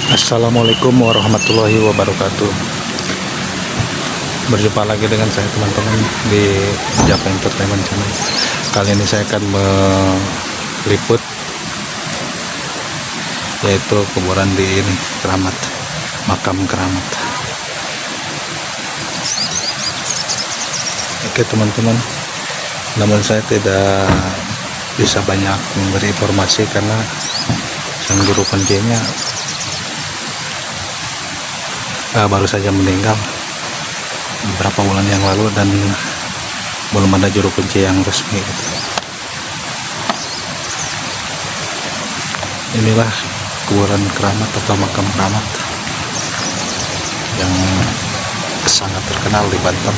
Assalamualaikum warahmatullahi wabarakatuh. Berjumpa lagi dengan saya teman-teman di Japa Entertainment Channel. Kali ini saya akan meliput yaitu kuburan di ini Keramat, makam Keramat. Oke teman-teman, namun saya tidak bisa banyak memberi informasi karena sang guru penjinya baru saja meninggal beberapa bulan yang lalu dan belum ada juru kunci yang resmi gitu. Inilah kuburan Keramat atau makam Keramat yang sangat terkenal di Banten.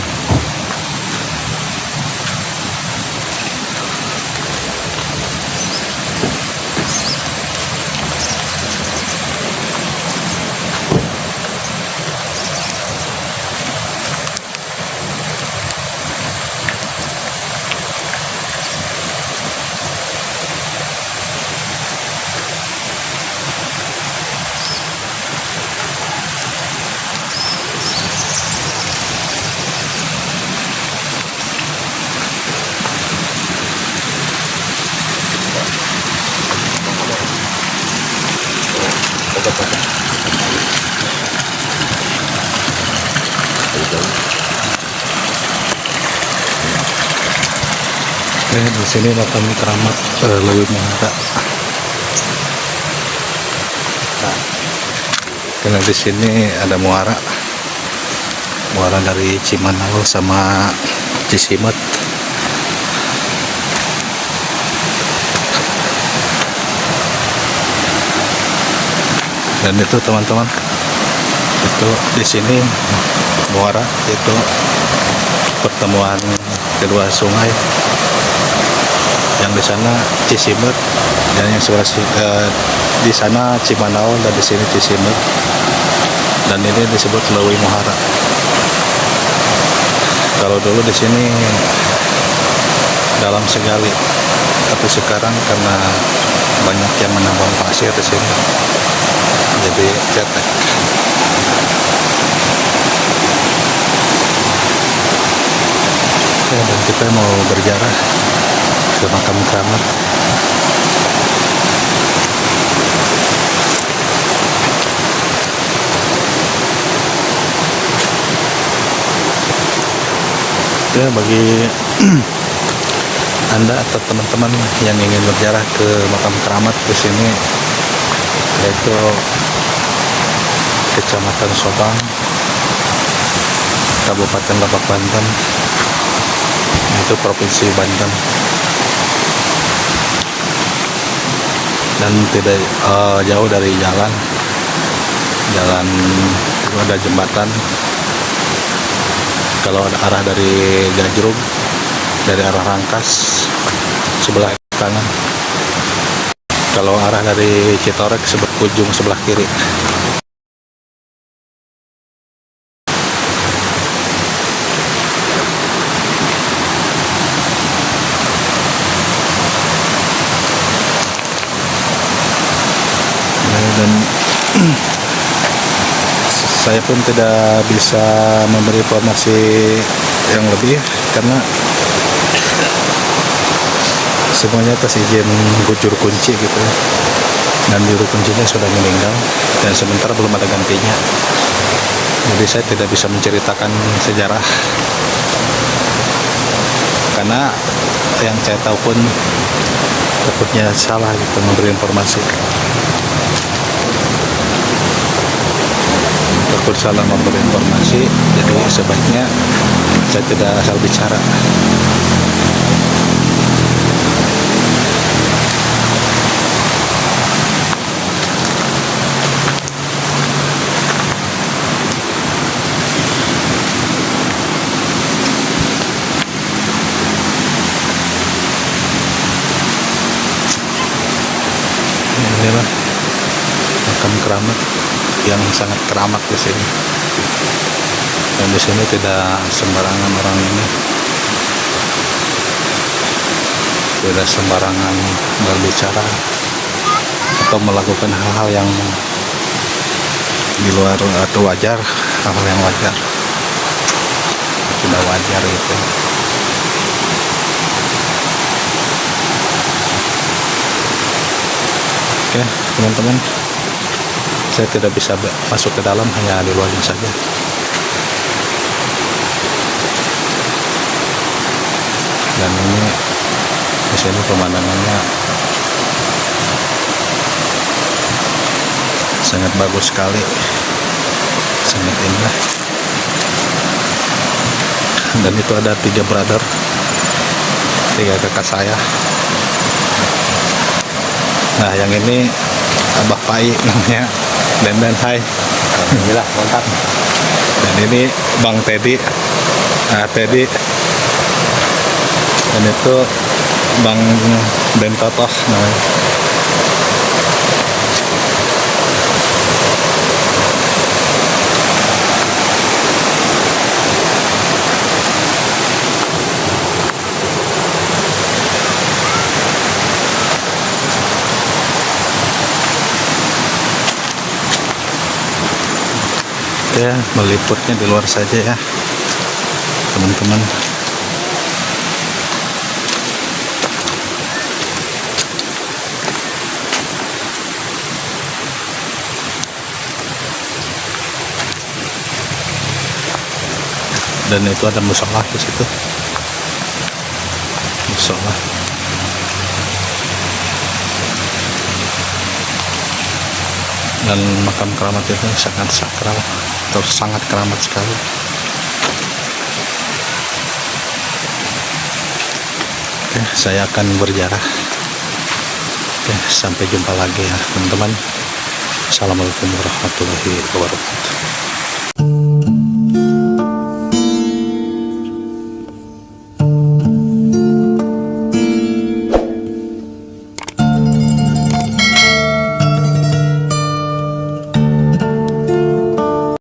Di sini makam Keramat lebih muara. Nah, karena di sini ada muara dari Cimanau sama Cisimet. Dan itu teman-teman, itu di sini muara, itu pertemuan kedua sungai. Yang di sana Cisimet dan yang sebelah di sana Cimanau dan di sini Cisimet, dan ini disebut Leuwi Muara. Kalau dulu di sini dalam sekali, tapi sekarang karena banyak yang menambang pasir di sini jadi cetek. Ya, dan kita mau berjarah ke makam Keramat. Ya, bagi Anda atau teman-teman yang ingin berziarah ke makam Keramat di sini, yaitu Kecamatan Sobang, Kabupaten Lebak Banten, itu Provinsi Banten. Dan tidak jauh dari jalan itu ada jembatan. Kalau ada arah dari Gajrung, dari arah Rangkas sebelah kanan. Kalau arah dari Citorek ujung sebelah kiri. Dan saya pun tidak bisa memberi informasi yang lebih karena semuanya atas izin juru kunci gitu, dan juru kuncinya sudah meninggal dan sementara belum ada gantinya, jadi saya tidak bisa menceritakan sejarah karena yang saya tahu pun takutnya salah gitu memberi informasi. Takut salah memberi informasi, jadi sebaiknya saya tidak asal bicara. Inilah makam Keramat yang sangat keramat di sini. Dan di sini tidak sembarangan orang ini, tidak sembarangan berbicara atau melakukan hal-hal yang di luar atau wajar, hal yang wajar, sudah wajar gitu. Oke teman-teman, saya tidak bisa masuk ke dalam, hanya di luar saja. Dan ini di sini pemandangannya sangat bagus sekali, sangat indah. Dan itu ada 3 brother, 3 kakak saya. Nah yang ini Abah Pai namanya, dan hai. Alhamdulillah mantap. Dan ini Bang Teddy, nah Teddy. Dan itu Bang Den Totoh namanya. Ya, meliputnya di luar saja ya teman-teman. Dan itu ada musola di situ, musola. Dan makam keramat itu sangat sakral, atau sangat keramat sekali. Oke, saya akan berjarah. Oke, sampai jumpa lagi ya teman-teman. Assalamualaikum warahmatullahi wabarakatuh.